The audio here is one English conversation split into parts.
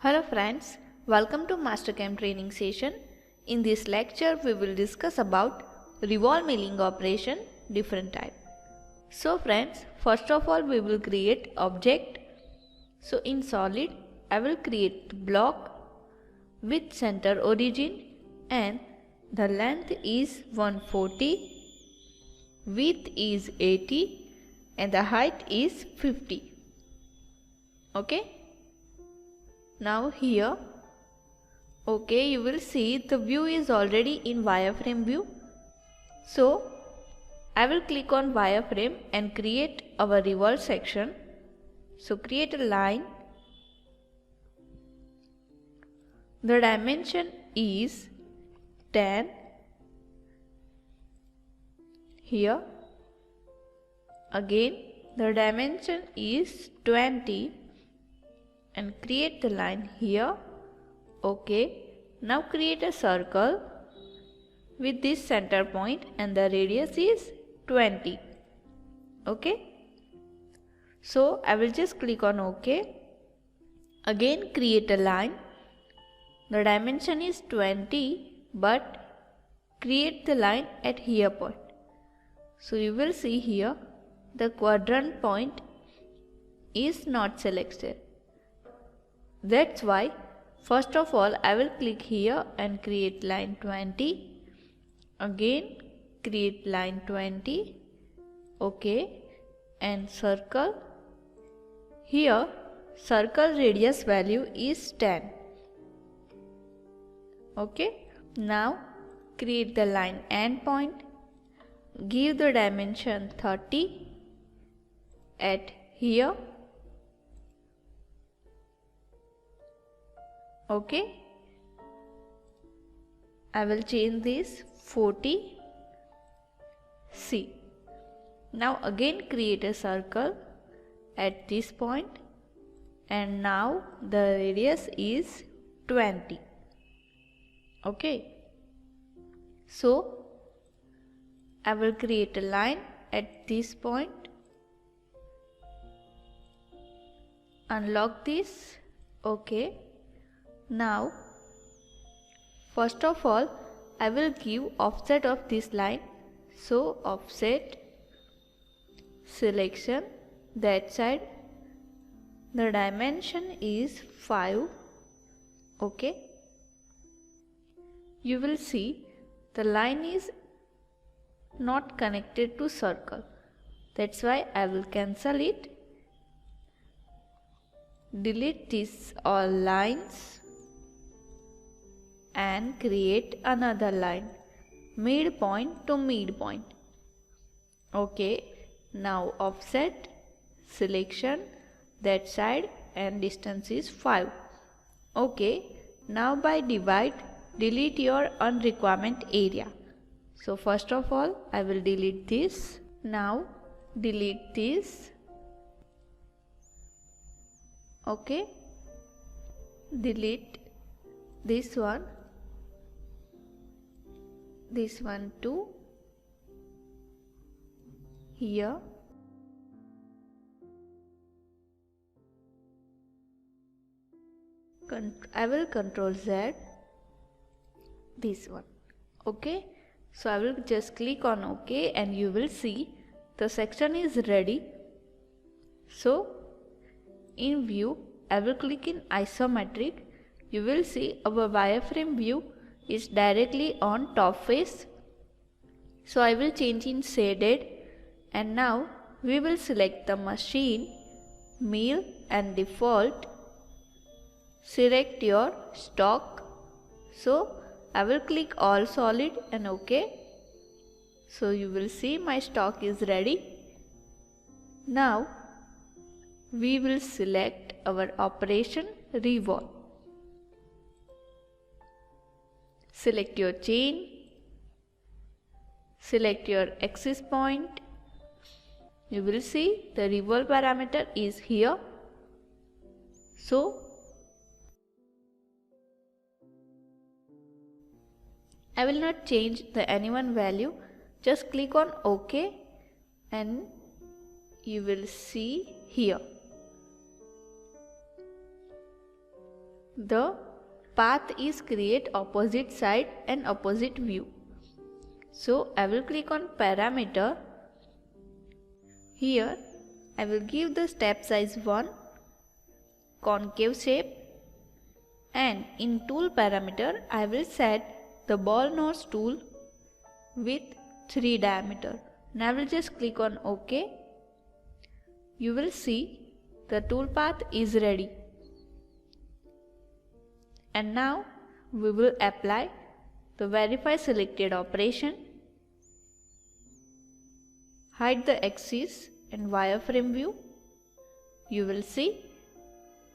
Hello friends, welcome to MasterCAM training session. In this lecture, we will discuss about revolve milling operation different type. So friends, first of all we will create object. So in solid, I will create block with center origin and the length is 140, width is 80 and the height is 50. Okay. Now here, you will see the view is already in wireframe view. So I will click on wireframe and create our revolve section. So create a line. The dimension is 10. Here again the dimension is 20. And create the line here. Okay. Now create a circle with this center point and the radius is 20. Okay. So I will just click on OK. Again create a line. The dimension is 20 but create the line at here point. So you will see here the quadrant point is not selected. That's why first of all I will click here and create line 20. Again create line 20. Okay. And circle. Here circle radius value is 10. Okay. Now create the line end point. Give the dimension 30 at here. Okay, I will change this 40. See. Now again create a circle at this point and now the radius is 20. Okay. So I will create a line at this point. Unlock this. Okay. Now, first of all, I will give offset of this line. So, offset, selection, that side. The dimension is 5. Okay. You will see the line is not connected to circle. That's why I will cancel it. Delete these all lines. And create another line, midpoint to midpoint. Okay, now offset, selection, that side and distance is 5. Okay, now by divide, delete your unrequirement area. So first of all, I will delete this. Now delete this. Okay, delete this one. This one too. Here. I will Control Z. This one. Okay. So I will just click on OK and you will see the section is ready. So in view, I will click in isometric. You will see our wireframe view is directly on top face. So I will change in shaded and now we will select the machine, mill and default. Select your stock. So I will click all solid and OK. So you will see my stock is ready. Now we will select our operation revolve. Select your chain, select your axis point. You will see the revolve parameter is here. So I will not change the any1 value. Just click on OK and you will see here. the path is create opposite side and opposite view. So I will click on parameter. Here I will give the step size 1, concave shape, and in tool parameter I will set the ball nose tool with 3 diameter. Now I will just click on OK. You will see the tool path is ready. And now we will apply the verify selected operation. Hide the axis and wireframe view. You will see,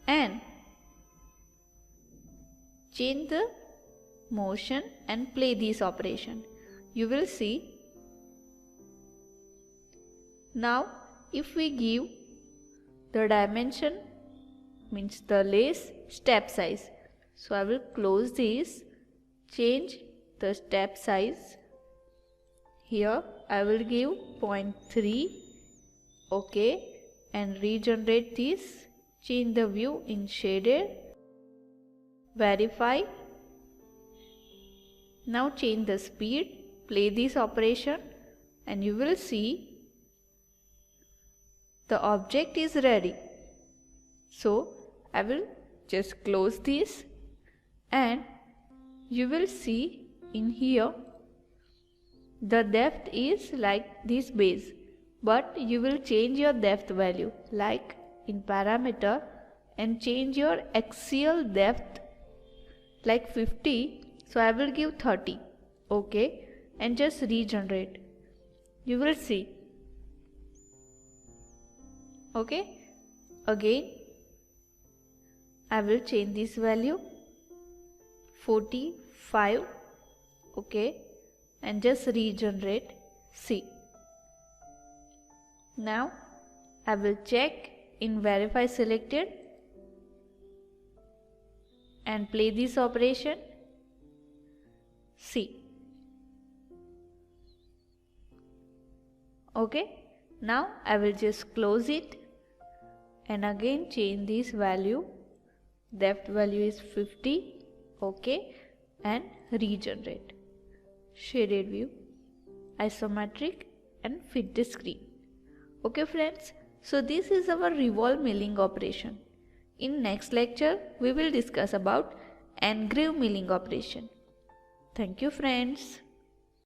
and change the motion and play this operation. You will see. Now if we give the dimension, means the lace step size. So I will close this, change the step size. Here I will give 0.3, OK, and regenerate this. Change the view in shaded, verify. Now change the speed, play this operation, and you will see the object is ready. So I will just close this, and you will see in here the depth is like this base, but you will change your depth value like in parameter and change your axial depth like 50. So I will give 30, OK, and just regenerate. You will see. OK, again I will change this value 45, OK, and just regenerate. See. Now I will check in verify selected and play this operation. See. OK, now I will just close it and again change this value. Depth value is 50, OK, and regenerate. Shaded view, isometric, and fit the screen. OK friends, so this is our revolve milling operation. In next lecture, we will discuss about engrave milling operation. Thank you friends.